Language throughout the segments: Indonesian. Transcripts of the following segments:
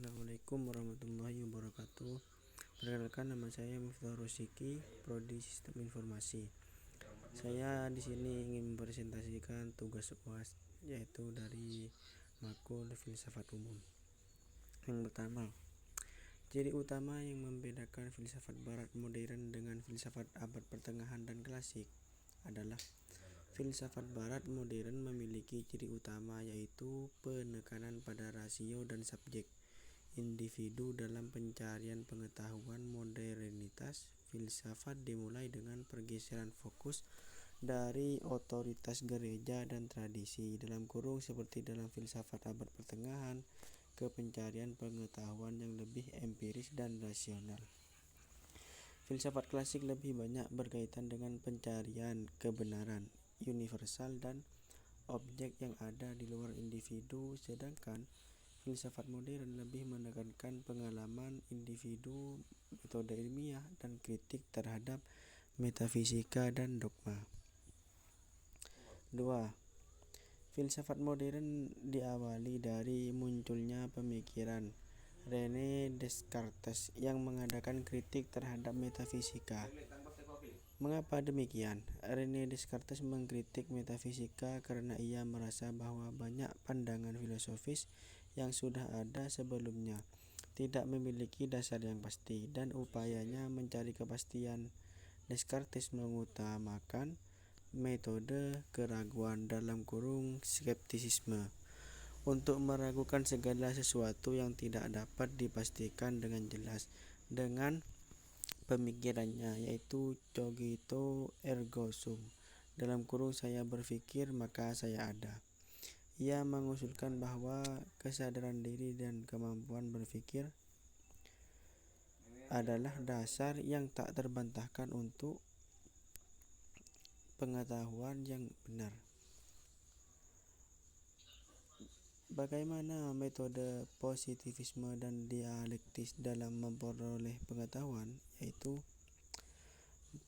Assalamualaikum warahmatullahi wabarakatuh. Perkenalkan, nama saya Miftah Rusiki, Prodi Sistem Informasi. Saya di sini ingin mempresentasikan tugas UAS, yaitu dari makul filsafat umum. Yang pertama, ciri utama yang membedakan filsafat barat modern dengan filsafat abad pertengahan dan klasik adalah filsafat barat modern memiliki ciri utama, yaitu penekanan pada rasio dan subjek individu dalam pencarian pengetahuan. Modernitas filsafat dimulai dengan pergeseran fokus dari otoritas gereja dan tradisi (seperti dalam filsafat abad pertengahan) ke pencarian pengetahuan yang lebih empiris dan rasional. Filsafat klasik lebih banyak berkaitan dengan pencarian kebenaran universal dan objek yang ada di luar individu, sedangkan filsafat modern lebih menekankan pengalaman individu, metode ilmiah, dan kritik terhadap metafisika dan dogma. 2. Filsafat modern diawali dari munculnya pemikiran René Descartes yang mengadakan kritik terhadap metafisika. Mengapa demikian? René Descartes mengkritik metafisika karena ia merasa bahwa banyak pandangan filosofis yang sudah ada sebelumnya tidak memiliki dasar yang pasti, dan upayanya mencari kepastian. Descartes mengutamakan metode keraguan (skeptisisme) untuk meragukan segala sesuatu yang tidak dapat dipastikan dengan jelas. Dengan pemikirannya, yaitu cogito ergo sum (saya berpikir maka saya ada), ia mengusulkan bahwa kesadaran diri dan kemampuan berpikir adalah dasar yang tak terbantahkan untuk pengetahuan yang benar. Bagaimana metode positivisme dan dialektis dalam memperoleh pengetahuan? Yaitu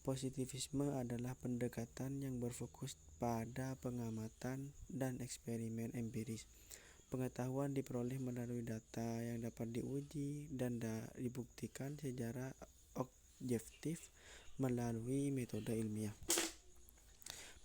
positivisme adalah pendekatan yang berfokus pada pengamatan dan eksperimen empiris. Pengetahuan diperoleh melalui data yang dapat diuji dan dibuktikan secara objektif melalui metode ilmiah.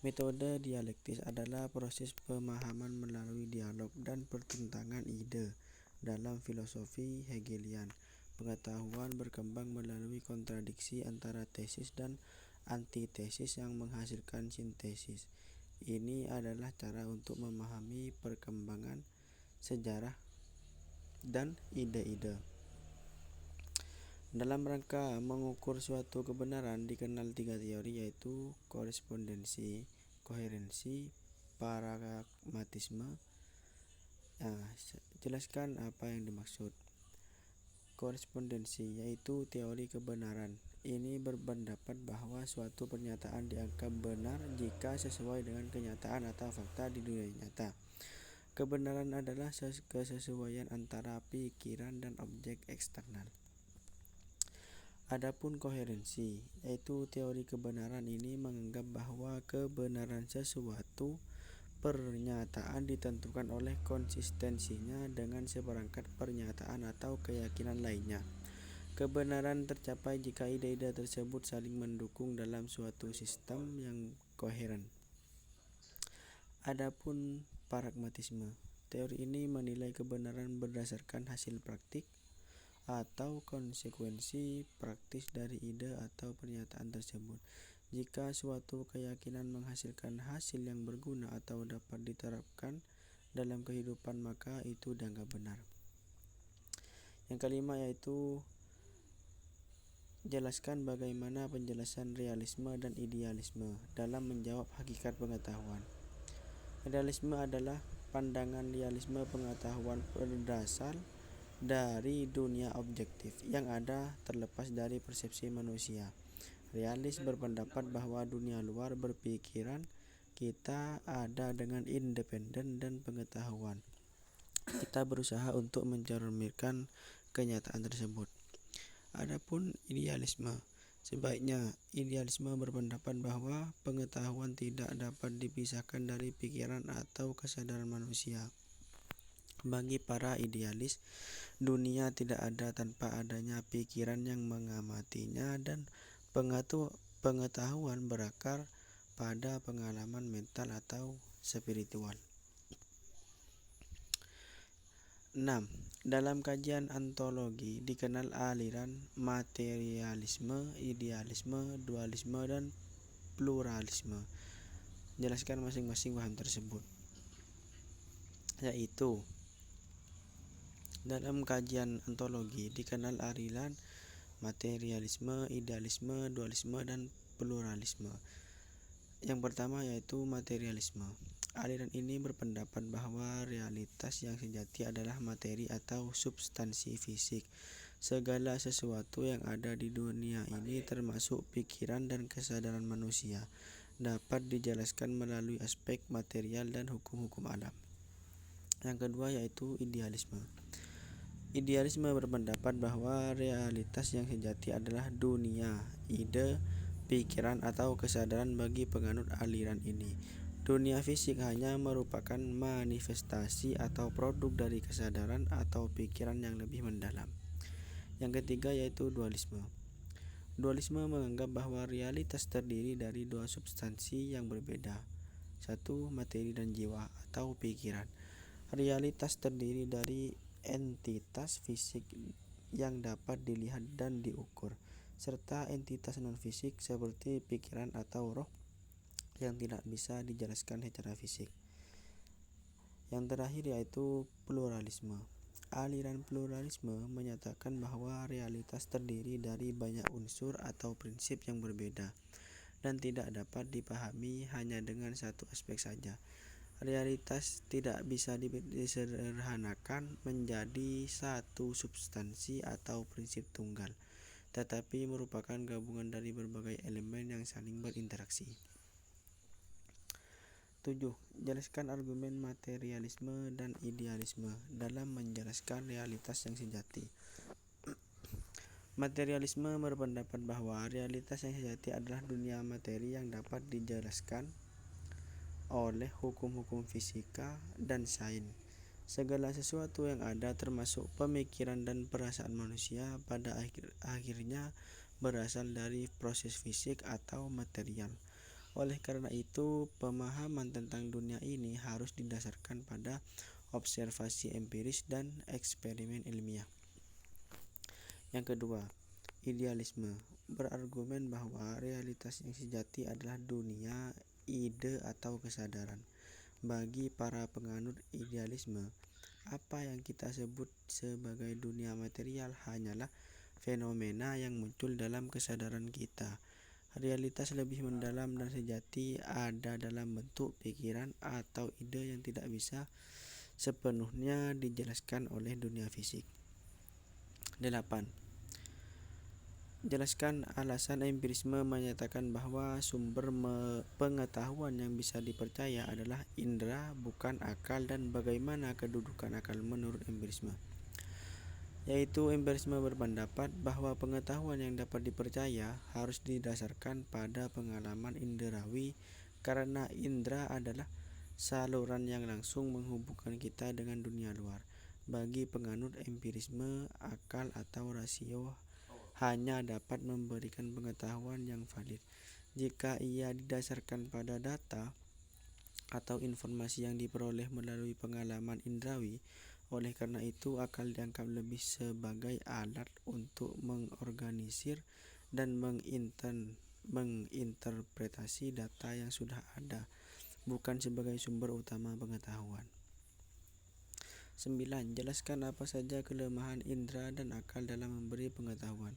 Metode dialektis adalah proses pemahaman melalui dialog dan pertentangan ide. Dalam filosofi Hegelian, pengetahuan berkembang melalui kontradiksi antara tesis dan antitesis yang menghasilkan sintesis. Ini adalah cara untuk memahami perkembangan sejarah dan ide-ide. Dalam rangka mengukur suatu kebenaran dikenal 3 teori, yaitu korespondensi, koherensi, pragmatisme. Jelaskan apa yang dimaksud. Korespondensi yaitu teori kebenaran. Ini berpendapat bahwa suatu pernyataan dianggap benar jika sesuai dengan kenyataan atau fakta di dunia nyata. Kebenaran adalah kesesuaian antara pikiran dan objek eksternal. Adapun koherensi, yaitu teori kebenaran, ini menganggap bahwa kebenaran sesuatu pernyataan ditentukan oleh konsistensinya dengan seperangkat pernyataan atau keyakinan lainnya. Kebenaran tercapai jika ide-ide tersebut saling mendukung dalam suatu sistem yang koheren. Adapun pragmatisme, teori ini menilai kebenaran berdasarkan hasil praktik atau konsekuensi praktis dari ide atau pernyataan tersebut. Jika suatu keyakinan menghasilkan hasil yang berguna atau dapat diterapkan dalam kehidupan, maka itu dianggap benar. Yang kelima yaitu jelaskan bagaimana penjelasan realisme dan idealisme dalam menjawab hakikat pengetahuan. Realisme adalah pandangan realisme pengetahuan berdasar dari dunia objektif yang ada terlepas dari persepsi manusia. Realis berpendapat bahwa dunia luar berpikiran kita ada dengan independen dan pengetahuan. Kita berusaha untuk mencerminkan kenyataan tersebut. Adapun idealisme, sebaiknya idealisme berpendapat bahwa pengetahuan tidak dapat dipisahkan dari pikiran atau kesadaran manusia. Bagi para idealis, dunia tidak ada tanpa adanya pikiran yang mengamatinya dan pengetahuan berakar pada pengalaman mental atau spiritual. 6. Dalam kajian ontologi dikenal aliran materialisme, idealisme, dualisme, dan pluralisme. Jelaskan masing-masing paham tersebut. Yaitu, dalam kajian ontologi dikenal aliran materialisme, idealisme, dualisme, dan pluralisme. Yang pertama yaitu materialisme. Aliran ini berpendapat bahwa realitas yang sejati adalah materi atau substansi fisik. Segala sesuatu yang ada di dunia ini termasuk pikiran dan kesadaran manusia dapat dijelaskan melalui aspek material dan hukum-hukum alam. Yang kedua yaitu idealisme. Idealisme berpendapat bahwa realitas yang sejati adalah dunia, ide, pikiran atau kesadaran bagi penganut aliran ini. Dunia fisik hanya merupakan manifestasi atau produk dari kesadaran atau pikiran yang lebih mendalam. Yang ketiga yaitu dualisme. Dualisme menganggap bahwa realitas terdiri dari dua substansi yang berbeda. Satu, materi dan jiwa atau pikiran. Realitas terdiri dari entitas fisik yang dapat dilihat dan diukur, serta entitas non-fisik seperti pikiran atau roh yang tidak bisa dijelaskan secara fisik. Yang terakhir yaitu pluralisme. Aliran pluralisme menyatakan bahwa realitas terdiri dari banyak unsur atau prinsip yang berbeda dan tidak dapat dipahami hanya dengan satu aspek saja. Realitas tidak bisa disederhanakan menjadi satu substansi atau prinsip tunggal, tetapi merupakan gabungan dari berbagai elemen yang saling berinteraksi. 7. Jelaskan argumen materialisme dan idealisme dalam menjelaskan realitas yang sejati. Materialisme berpendapat bahwa realitas yang sejati adalah dunia materi yang dapat dijelaskan oleh hukum-hukum fisika dan sains. Segala sesuatu yang ada termasuk pemikiran dan perasaan manusia pada akhirnya berasal dari proses fisik atau material. Oleh karena itu, pemahaman tentang dunia ini harus didasarkan pada observasi empiris dan eksperimen ilmiah. Yang kedua, idealisme berargumen bahwa realitas yang sejati adalah dunia, ide atau kesadaran. Bagi para penganut idealisme, apa yang kita sebut sebagai dunia material hanyalah fenomena yang muncul dalam kesadaran kita. Realitas lebih mendalam dan sejati ada dalam bentuk pikiran atau ide yang tidak bisa sepenuhnya dijelaskan oleh dunia fisik. 8. Jelaskan alasan empirisme menyatakan bahwa sumber pengetahuan yang bisa dipercaya adalah indera, bukan akal, dan bagaimana kedudukan akal menurut empirisme. Yaitu empirisme berpendapat bahwa pengetahuan yang dapat dipercaya harus didasarkan pada pengalaman inderawi karena indera adalah saluran yang langsung menghubungkan kita dengan dunia luar. Bagi penganut empirisme, akal atau rasio hanya dapat memberikan pengetahuan yang valid jika ia didasarkan pada data atau informasi yang diperoleh melalui pengalaman indrawi. Oleh karena itu, akal dianggap lebih sebagai alat untuk mengorganisir dan menginterpretasi data yang sudah ada, bukan sebagai sumber utama pengetahuan. 9. Jelaskan apa saja kelemahan indera dan akal dalam memberi pengetahuan.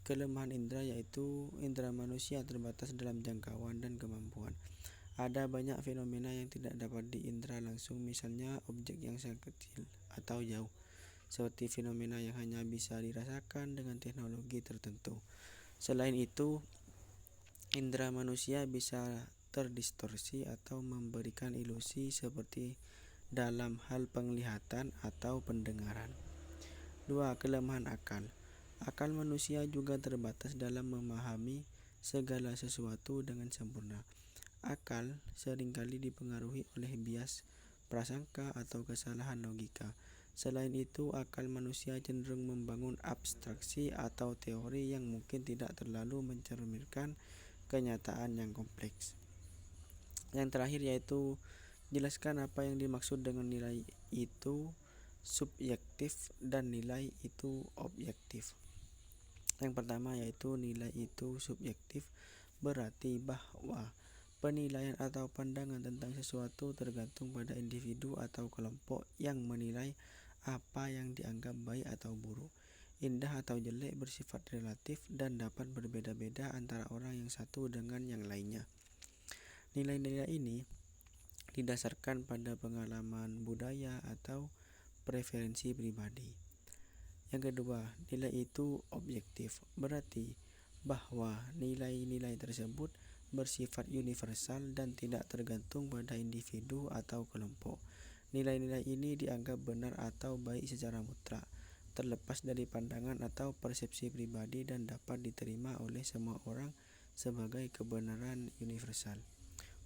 Kelemahan indera yaitu indera manusia terbatas dalam jangkauan dan kemampuan. Ada banyak fenomena yang tidak dapat diindera langsung, misalnya objek yang sangat kecil atau jauh, seperti fenomena yang hanya bisa dirasakan dengan teknologi tertentu. Selain itu, indera manusia bisa terdistorsi atau memberikan ilusi seperti dalam hal penglihatan atau pendengaran. 2. Kelemahan akal. Akal manusia juga terbatas dalam memahami segala sesuatu dengan sempurna. Akal seringkali dipengaruhi oleh bias prasangka, atau kesalahan logika. Selain itu, akal manusia cenderung membangun abstraksi atau teori yang mungkin tidak terlalu mencerminkan kenyataan yang kompleks. Yang terakhir yaitu jelaskan apa yang dimaksud dengan nilai itu subjektif dan nilai itu objektif. Yang pertama yaitu nilai itu subjektif, berarti bahwa penilaian atau pandangan tentang sesuatu tergantung pada individu atau kelompok yang menilai apa yang dianggap baik atau buruk, indah atau jelek bersifat relatif dan dapat berbeda-beda antara orang yang satu dengan yang lainnya. Nilai-nilai ini didasarkan pada pengalaman budaya atau preferensi pribadi. Yang kedua, nilai itu objektif, berarti bahwa nilai-nilai tersebut bersifat universal dan tidak tergantung pada individu atau kelompok. Nilai-nilai ini dianggap benar atau baik secara mutlak, terlepas dari pandangan atau persepsi pribadi dan dapat diterima oleh semua orang sebagai kebenaran universal.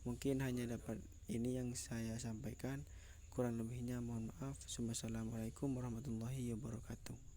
Mungkin hanya dapat ini yang saya sampaikan, kurang lebihnya mohon maaf. Wassalamualaikum warahmatullahi wabarakatuh.